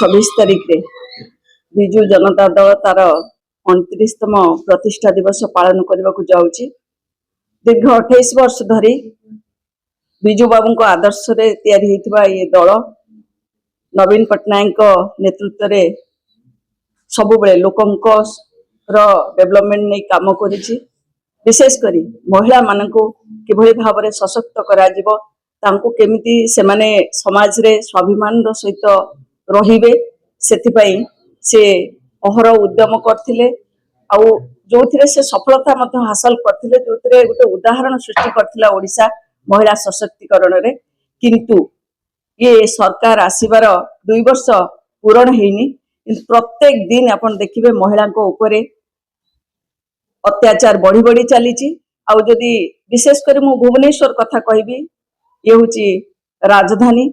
26 तारीख रे विजु जनता दल तार 29तम प्रतिष्ठा दिवस पालन करने को जाऊँगी। दीर्घ 28 वर्ष धरी विजु बाबू को आदर्श रे तैयारी होइतिबा ये दल नवीन पट्टनायक नेतृत्व रे सब बेले लोकंक डेवलपमेंट नहीं काम करिछि। विशेष करी महिला मानक किभली भाव में सशक्त करा जिवो तांको केमिति से माने समाज रे स्वाभिमान सहित रहिबे सेथिपई से अहर उद्यम करथिले आउ जोथिरे से सफलता मध्य हासिल करथिले जोथिरे गोटे उदाहरण सृष्टि करथिला ओडिशा महिला सशक्तिकरण रे। किंतु ये सरकार आसीबार 2 वर्ष पूर्ण हेनी प्रत्येक दिन अपन देखिबे महिला को ऊपर अत्याचार बढ़ी बढ़ी चली। आदि विशेष कर मु भुवनेश्वर कथा कहबी ये हूँ राजधानी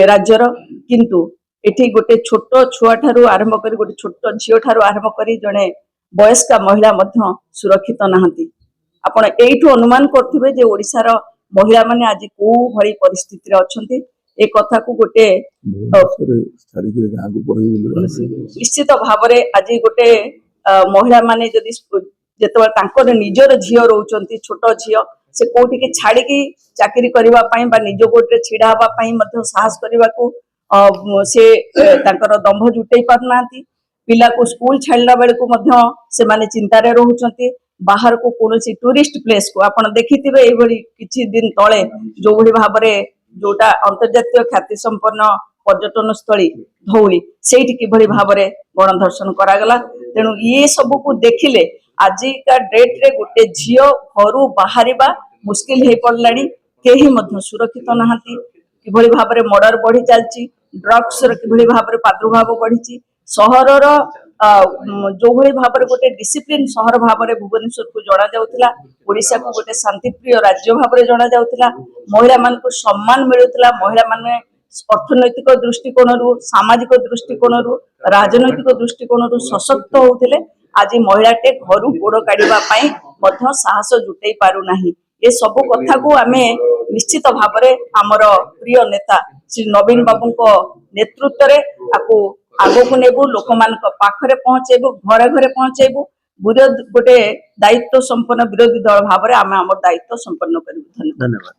राज्यर किंतु एठी गोटे छोट छुआ ठारू आरंभ कर गोटे छोट झील ठारू आरंभ कर जड़े वयस्का महिला मध्य सुरक्षित नहांती। आपण एठू अनुमान करथिबे जे ओडिशार महिला माने आज को भली परिस्थिति रे अछंती ए कथा को गोटे निश्चित भाव रे आज गोटे महिला माने जदि जेतबे तांकर निजर झियो रहउचंती छोट झियो से कोठी के छाड़ी की चाकरी करबा पई बा निज गोटे छिड़ा हबा पई मध्य साहस करबा को से तांकर दंभ जुटै पारनांती। पिला को स्कूल छाड़ला बेले को मध्य से माने चिंता रे रहउचंती। बाहर को कोनोसी टूरिस्ट प्लेस को आपण देखिथिबे ए भली किछि दिन तळे जो भली भाव रे जोटा अंतर्जातीय ख्याति संपन्न पर्यटन स्थली धौली सेठी किभली भाव रे गणदर्शन करागला। तेणु ये सब को देखिले आजिका डेट रे गोटे झियो घरू बाहरिबा मुश्किल हे पड़लानी केही मध्य सुरक्षित नहांती। किभली भाव रे मर्डर बढ़ी चलची ड्रग्स र किभली भाव रे प्रादुर्भाव बढ़ीची सहर रो जो भली भाव रे गोटे डिसिप्लिन सहर भाव रे भुवनेश्वर को जणा जाउतिला ओडिसा को गोटे शांतिप्रिय राज्य भाव रे जणा जाउतिला। महिला मान को सम्मान मिलुतिला। महिला माने अर्थनैतिक दृष्टिकोण रु सामाजिक दृष्टिकोण रु राजनैतिक दृष्टिकोण रु सशक्त होउतिले। आज महिलाटे घर गोड़ काढ़ा मध्य साहस जुटई पारु नाही। ये सब कथा को आमे निश्चित भाव में आमर प्रिय नेता श्री नवीन बाबू को नेतृत्व रे आकु आगो को नेबु लोक मान पाखरे पहुंचेबु घरे घरे पहुंचेबु गोटे दायित्व संपन्न विरोधी दल भाव में आम दायित्व संपन्न करू। धन्यवाद।